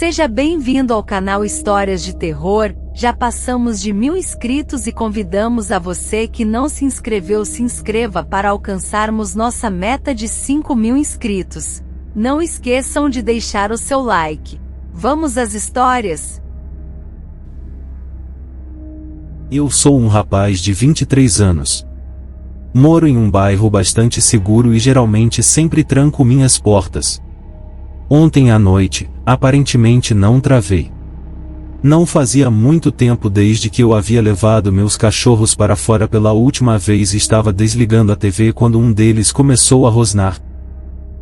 Seja bem-vindo ao canal Histórias de Terror. Já passamos de 1000 inscritos e convidamos a você que não se inscreveu, se inscreva para alcançarmos nossa meta de 5000 inscritos. Não esqueçam de deixar o seu like. Vamos às histórias? Eu sou um rapaz de 23 anos. Moro em um bairro bastante seguro e geralmente sempre tranco minhas portas. Ontem à noite, aparentemente não travei. Não fazia muito tempo desde que eu havia levado meus cachorros para fora pela última vez e estava desligando a TV quando um deles começou a rosnar.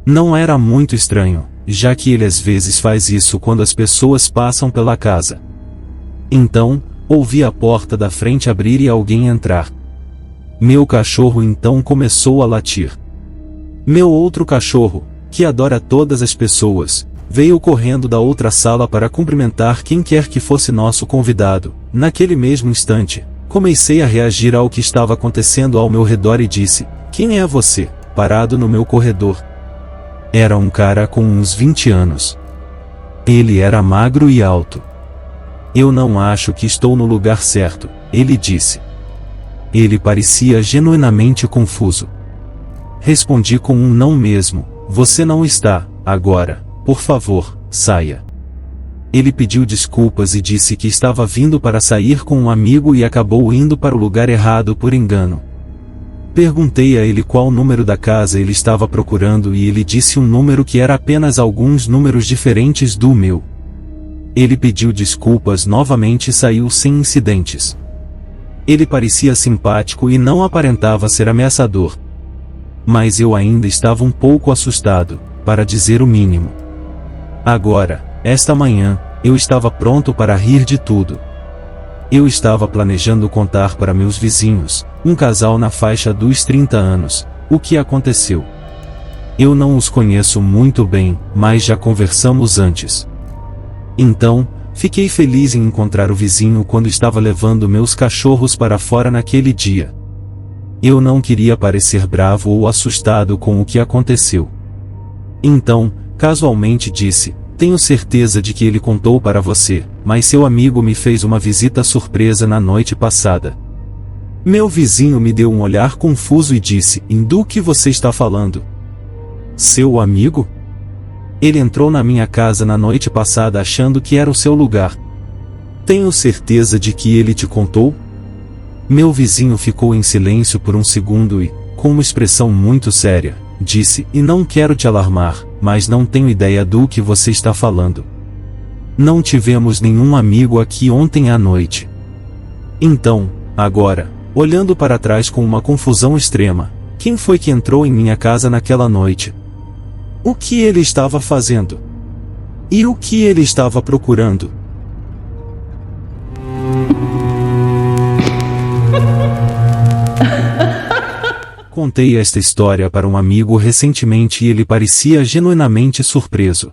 Não era muito estranho, já que ele às vezes faz isso quando as pessoas passam pela casa. Então, ouvi a porta da frente abrir e alguém entrar. Meu cachorro então começou a latir. Meu outro cachorro, que adora todas as pessoas, veio correndo da outra sala para cumprimentar quem quer que fosse nosso convidado. Naquele mesmo instante, comecei a reagir ao que estava acontecendo ao meu redor e disse: "Quem é você?", parado no meu corredor. Era um cara com uns 20 anos. Ele era magro e alto. "Eu não acho que estou no lugar certo", ele disse. Ele parecia genuinamente confuso. Respondi com um não mesmo: "Você não está, agora. Por favor, saia." Ele pediu desculpas e disse que estava vindo para sair com um amigo e acabou indo para o lugar errado por engano. Perguntei a ele qual número da casa ele estava procurando e ele disse um número que era apenas alguns números diferentes do meu. Ele pediu desculpas novamente e saiu sem incidentes. Ele parecia simpático e não aparentava ser ameaçador. Mas eu ainda estava um pouco assustado, para dizer o mínimo. Agora, esta manhã, eu estava pronto para rir de tudo. Eu estava planejando contar para meus vizinhos, um casal na faixa dos 30 anos, o que aconteceu. Eu não os conheço muito bem, mas já conversamos antes. Então, fiquei feliz em encontrar o vizinho quando estava levando meus cachorros para fora naquele dia. Eu não queria parecer bravo ou assustado com o que aconteceu. Então, casualmente disse: "Tenho certeza de que ele contou para você, mas seu amigo me fez uma visita surpresa na noite passada." Meu vizinho me deu um olhar confuso e disse: "Do que você está falando?" "Seu amigo? Ele entrou na minha casa na noite passada achando que era o seu lugar." "Tenho certeza de que ele te contou?" Meu vizinho ficou em silêncio por um segundo e, com uma expressão muito séria, disse: "E não quero te alarmar, mas não tenho ideia do que você está falando. Não tivemos nenhum amigo aqui ontem à noite." Então, agora, olhando para trás com uma confusão extrema, quem foi que entrou em minha casa naquela noite? O que ele estava fazendo? E o que ele estava procurando? Contei esta história para um amigo recentemente e ele parecia genuinamente surpreso.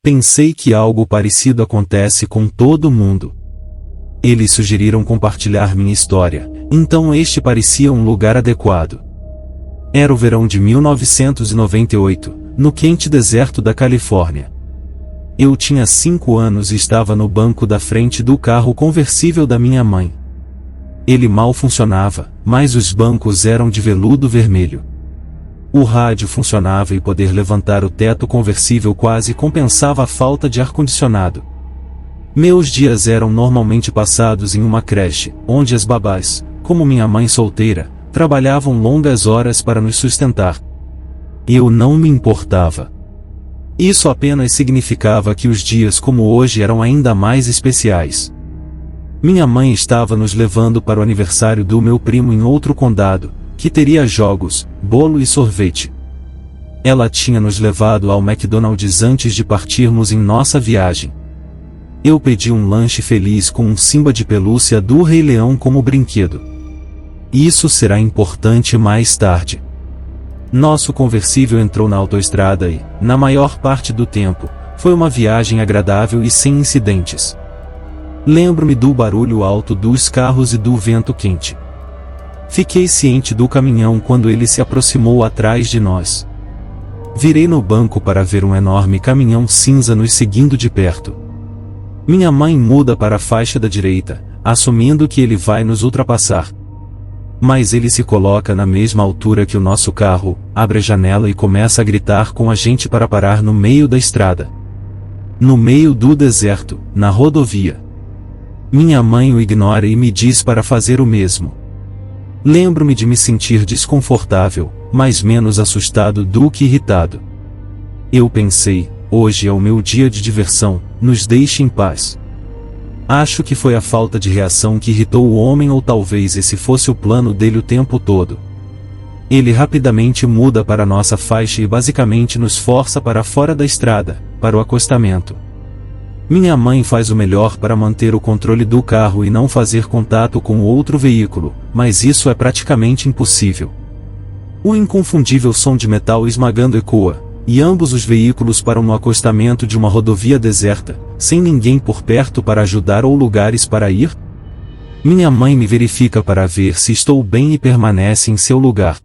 Pensei que algo parecido acontece com todo mundo. Eles sugeriram compartilhar minha história, então este parecia um lugar adequado. Era o verão de 1998, no quente deserto da Califórnia. Eu tinha 5 anos e estava no banco da frente do carro conversível da minha mãe. Ele mal funcionava, mas os bancos eram de veludo vermelho. O rádio funcionava e poder levantar o teto conversível quase compensava a falta de ar-condicionado. Meus dias eram normalmente passados em uma creche, onde as babás, como minha mãe solteira, trabalhavam longas horas para nos sustentar. Eu não me importava. Isso apenas significava que os dias como hoje eram ainda mais especiais. Minha mãe estava nos levando para o aniversário do meu primo em outro condado, que teria jogos, bolo e sorvete. Ela tinha nos levado ao McDonald's antes de partirmos em nossa viagem. Eu pedi um lanche feliz com um Simba de pelúcia do Rei Leão como brinquedo. Isso será importante mais tarde. Nosso conversível entrou na autoestrada e, na maior parte do tempo, foi uma viagem agradável e sem incidentes. Lembro-me do barulho alto dos carros e do vento quente. Fiquei ciente do caminhão quando ele se aproximou atrás de nós. Virei no banco para ver um enorme caminhão cinza nos seguindo de perto. Minha mãe muda para a faixa da direita, assumindo que ele vai nos ultrapassar. Mas ele se coloca na mesma altura que o nosso carro, abre a janela e começa a gritar com a gente para parar no meio da estrada. No meio do deserto, na rodovia. Minha mãe o ignora e me diz para fazer o mesmo. Lembro-me de me sentir desconfortável, mas menos assustado do que irritado. Eu pensei, hoje é o meu dia de diversão, nos deixe em paz. Acho que foi a falta de reação que irritou o homem ou talvez esse fosse o plano dele o tempo todo. Ele rapidamente muda para nossa faixa e basicamente nos força para fora da estrada, para o acostamento. Minha mãe faz o melhor para manter o controle do carro e não fazer contato com outro veículo, mas isso é praticamente impossível. O inconfundível som de metal esmagando ecoa, e ambos os veículos param no acostamento de uma rodovia deserta, sem ninguém por perto para ajudar ou lugares para ir. Minha mãe me verifica para ver se estou bem e permanece em seu lugar.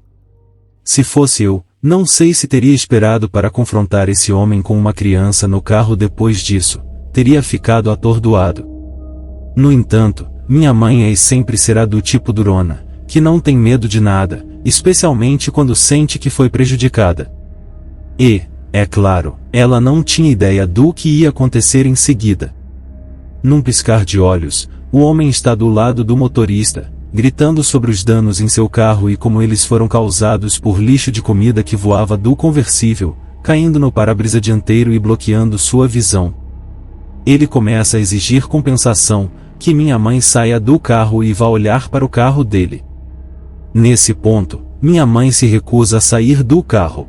Se fosse eu, não sei se teria esperado para confrontar esse homem com uma criança no carro depois disso. Teria ficado atordoado. No entanto, minha mãe é e sempre será do tipo durona, que não tem medo de nada, especialmente quando sente que foi prejudicada. E, é claro, ela não tinha ideia do que ia acontecer em seguida. Num piscar de olhos, o homem está do lado do motorista, gritando sobre os danos em seu carro e como eles foram causados por lixo de comida que voava do conversível, caindo no para-brisa dianteiro e bloqueando sua visão. Ele começa a exigir compensação, que minha mãe saia do carro e vá olhar para o carro dele. Nesse ponto, minha mãe se recusa a sair do carro.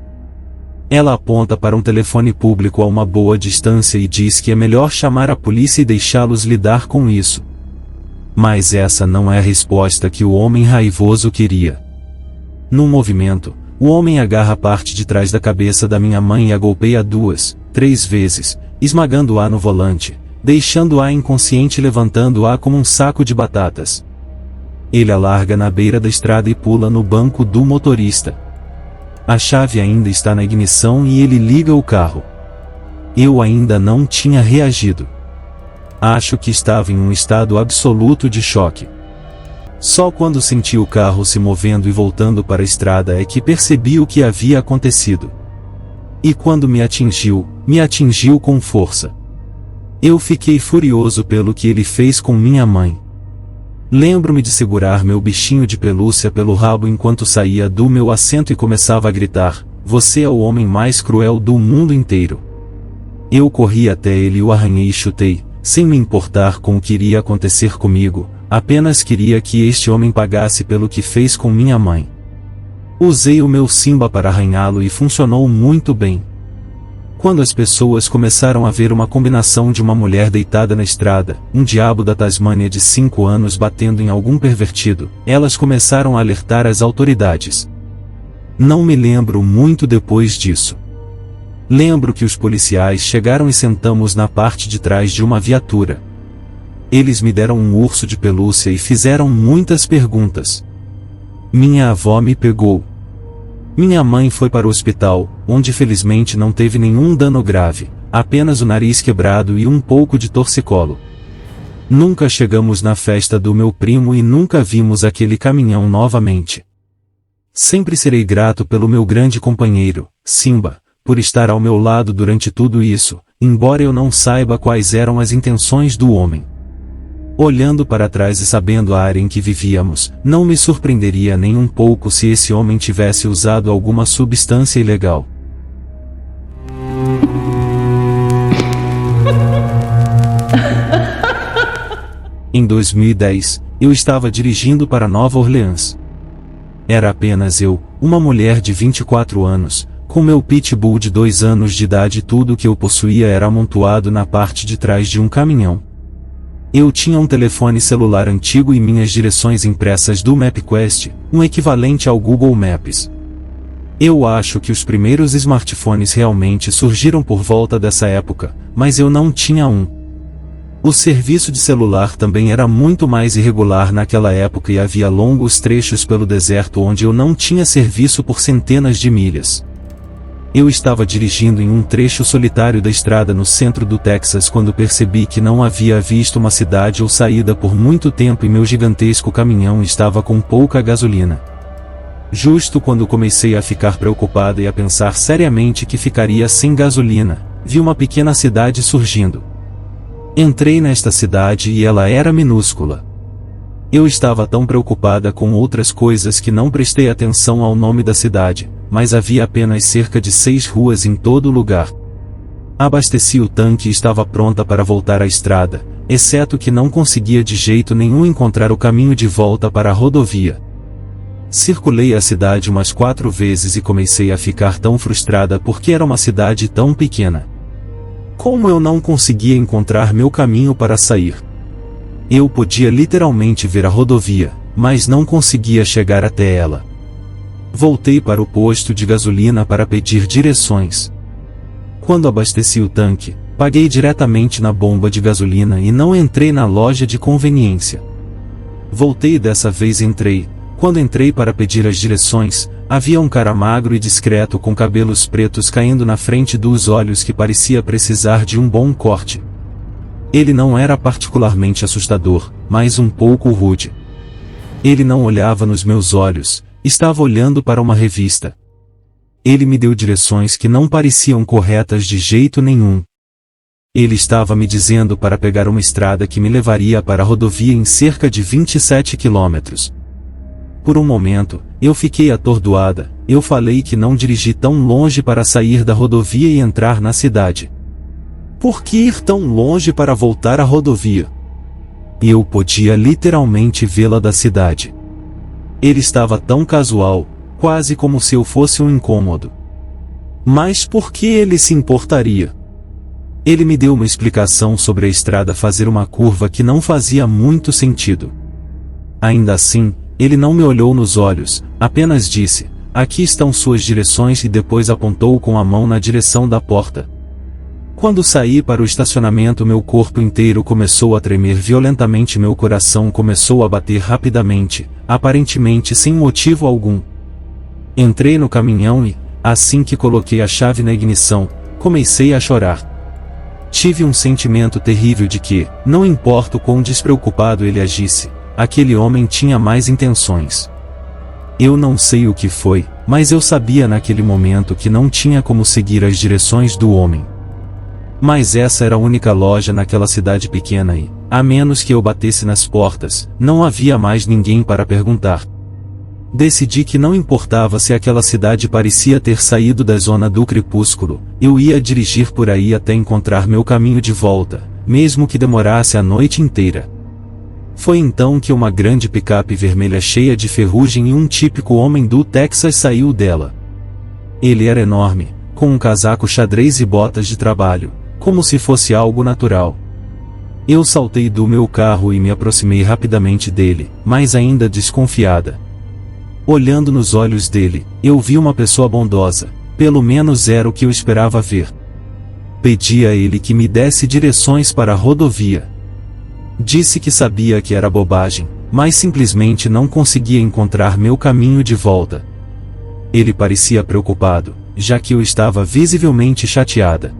Ela aponta para um telefone público a uma boa distância e diz que é melhor chamar a polícia e deixá-los lidar com isso. Mas essa não é a resposta que o homem raivoso queria. Num movimento, o homem agarra a parte de trás da cabeça da minha mãe e a golpeia 2, 3 vezes, esmagando-a no volante, deixando-a inconsciente e levantando-a como um saco de batatas. Ele a larga na beira da estrada e pula no banco do motorista. A chave ainda está na ignição e ele liga o carro. Eu ainda não tinha reagido. Acho que estava em um estado absoluto de choque. Só quando senti o carro se movendo e voltando para a estrada é que percebi o que havia acontecido. E quando me atingiu com força. Eu fiquei furioso pelo que ele fez com minha mãe. Lembro-me de segurar meu bichinho de pelúcia pelo rabo enquanto saía do meu assento e começava a gritar: "Você é o homem mais cruel do mundo inteiro." Eu corri até ele e o arranhei e chutei, sem me importar com o que iria acontecer comigo, apenas queria que este homem pagasse pelo que fez com minha mãe. Usei o meu Simba para arranhá-lo e funcionou muito bem. Quando as pessoas começaram a ver uma combinação de uma mulher deitada na estrada, um diabo da Tasmânia de 5 anos batendo em algum pervertido, elas começaram a alertar as autoridades. Não me lembro muito depois disso. Lembro que os policiais chegaram e sentamos na parte de trás de uma viatura. Eles me deram um urso de pelúcia e fizeram muitas perguntas. Minha avó me pegou. Minha mãe foi para o hospital, onde felizmente não teve nenhum dano grave, apenas o nariz quebrado e um pouco de torcicolo. Nunca chegamos na festa do meu primo e nunca vimos aquele caminhão novamente. Sempre serei grato pelo meu grande companheiro, Simba, por estar ao meu lado durante tudo isso, embora eu não saiba quais eram as intenções do homem. Olhando para trás e sabendo a área em que vivíamos, não me surpreenderia nem um pouco se esse homem tivesse usado alguma substância ilegal. Em 2010, eu estava dirigindo para Nova Orleans. Era apenas eu, uma mulher de 24 anos, com meu pitbull de 2 anos de idade e tudo o que eu possuía era amontoado na parte de trás de um caminhão. Eu tinha um telefone celular antigo e minhas direções impressas do MapQuest, um equivalente ao Google Maps. Eu acho que os primeiros smartphones realmente surgiram por volta dessa época, mas eu não tinha um. O serviço de celular também era muito mais irregular naquela época e havia longos trechos pelo deserto onde eu não tinha serviço por centenas de milhas. Eu estava dirigindo em um trecho solitário da estrada no centro do Texas quando percebi que não havia visto uma cidade ou saída por muito tempo e meu gigantesco caminhão estava com pouca gasolina. Justo quando comecei a ficar preocupada e a pensar seriamente que ficaria sem gasolina, vi uma pequena cidade surgindo. Entrei nesta cidade e ela era minúscula. Eu estava tão preocupada com outras coisas que não prestei atenção ao nome da cidade, mas havia apenas cerca de 6 ruas em todo o lugar. Abasteci o tanque e estava pronta para voltar à estrada, exceto que não conseguia de jeito nenhum encontrar o caminho de volta para a rodovia. Circulei a cidade umas 4 vezes e comecei a ficar tão frustrada porque era uma cidade tão pequena. Como eu não conseguia encontrar meu caminho para sair? Eu podia literalmente ver a rodovia, mas não conseguia chegar até ela. Voltei para o posto de gasolina para pedir direções. Quando abasteci o tanque, paguei diretamente na bomba de gasolina e não entrei na loja de conveniência. Voltei e dessa vez entrei. Quando entrei para pedir as direções, havia um cara magro e discreto com cabelos pretos caindo na frente dos olhos que parecia precisar de um bom corte. Ele não era particularmente assustador, mas um pouco rude. Ele não olhava nos meus olhos, estava olhando para uma revista. Ele me deu direções que não pareciam corretas de jeito nenhum. Ele estava me dizendo para pegar uma estrada que me levaria para a rodovia em cerca de 27 quilômetros. Por um momento, eu fiquei atordoada. Eu falei que não dirigi tão longe para sair da rodovia e entrar na cidade. Por que ir tão longe para voltar à rodovia? Eu podia literalmente vê-la da cidade. Ele estava tão casual, quase como se eu fosse um incômodo. Mas por que ele se importaria? Ele me deu uma explicação sobre a estrada fazer uma curva que não fazia muito sentido. Ainda assim, ele não me olhou nos olhos, apenas disse: "Aqui estão suas direções" e depois apontou com a mão na direção da porta. Quando saí para o estacionamento, meu corpo inteiro começou a tremer violentamente, meu coração começou a bater rapidamente, aparentemente sem motivo algum. Entrei no caminhão e, assim que coloquei a chave na ignição, comecei a chorar. Tive um sentimento terrível de que, não importa o quão despreocupado ele agisse, aquele homem tinha mais intenções. Eu não sei o que foi, mas eu sabia naquele momento que não tinha como seguir as direções do homem. Mas essa era a única loja naquela cidade pequena e, a menos que eu batesse nas portas, não havia mais ninguém para perguntar. Decidi que não importava se aquela cidade parecia ter saído da zona do crepúsculo, eu ia dirigir por aí até encontrar meu caminho de volta, mesmo que demorasse a noite inteira. Foi então que uma grande picape vermelha cheia de ferrugem e um típico homem do Texas saiu dela. Ele era enorme, com um casaco xadrez e botas de trabalho, como se fosse algo natural. Eu saltei do meu carro e me aproximei rapidamente dele, mas ainda desconfiada. Olhando nos olhos dele, eu vi uma pessoa bondosa, pelo menos era o que eu esperava ver. Pedi a ele que me desse direções para a rodovia. Disse que sabia que era bobagem, mas simplesmente não conseguia encontrar meu caminho de volta. Ele parecia preocupado, já que eu estava visivelmente chateada.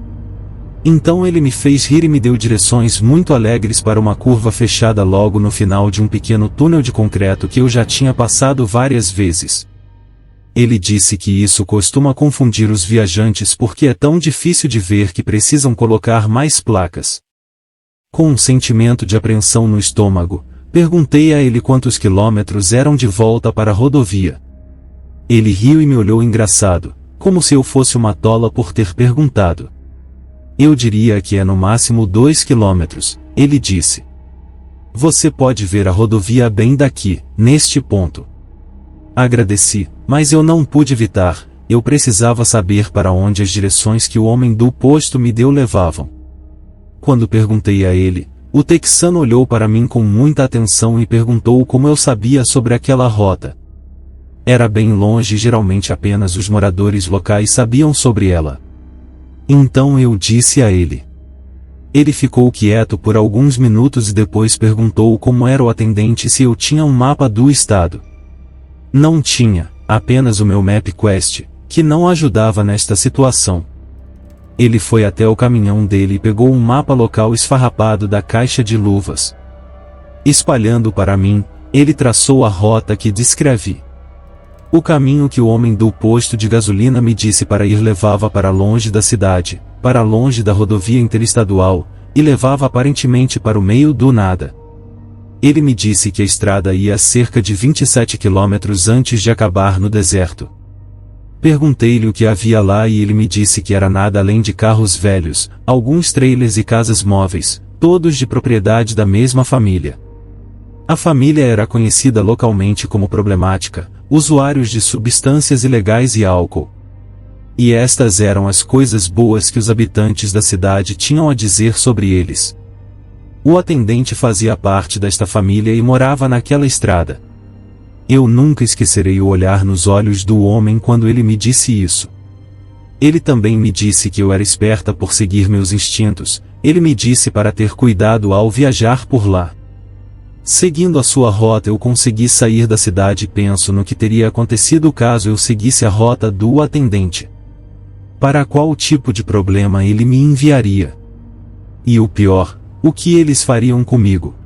Então ele me fez rir e me deu direções muito alegres para uma curva fechada logo no final de um pequeno túnel de concreto que eu já tinha passado várias vezes. Ele disse que isso costuma confundir os viajantes porque é tão difícil de ver que precisam colocar mais placas. Com um sentimento de apreensão no estômago, perguntei a ele quantos quilômetros eram de volta para a rodovia. Ele riu e me olhou engraçado, como se eu fosse uma tola por ter perguntado. Eu diria que é no máximo 2 quilômetros, ele disse. Você pode ver a rodovia bem daqui, neste ponto. Agradeci, mas eu não pude evitar, eu precisava saber para onde as direções que o homem do posto me deu levavam. Quando perguntei a ele, o texano olhou para mim com muita atenção e perguntou como eu sabia sobre aquela rota. Era bem longe e geralmente apenas os moradores locais sabiam sobre ela. Então eu disse a ele. Ele ficou quieto por alguns minutos e depois perguntou como era o atendente se eu tinha um mapa do estado. Não tinha, apenas o meu MapQuest, que não ajudava nesta situação. Ele foi até o caminhão dele e pegou um mapa local esfarrapado da caixa de luvas. Espalhando para mim, ele traçou a rota que descrevi. O caminho que o homem do posto de gasolina me disse para ir levava para longe da cidade, para longe da rodovia interestadual, e levava aparentemente para o meio do nada. Ele me disse que a estrada ia a cerca de 27 quilômetros antes de acabar no deserto. Perguntei-lhe o que havia lá e ele me disse que era nada além de carros velhos, alguns trailers e casas móveis, todos de propriedade da mesma família. A família era conhecida localmente como problemática, usuários de substâncias ilegais e álcool. E estas eram as coisas boas que os habitantes da cidade tinham a dizer sobre eles. O atendente fazia parte desta família e morava naquela estrada. Eu nunca esquecerei o olhar nos olhos do homem quando ele me disse isso. Ele também me disse que eu era esperta por seguir meus instintos, ele me disse para ter cuidado ao viajar por lá. Seguindo a sua rota eu consegui sair da cidade e penso no que teria acontecido caso eu seguisse a rota do atendente. Para qual tipo de problema ele me enviaria? E o pior, o que eles fariam comigo?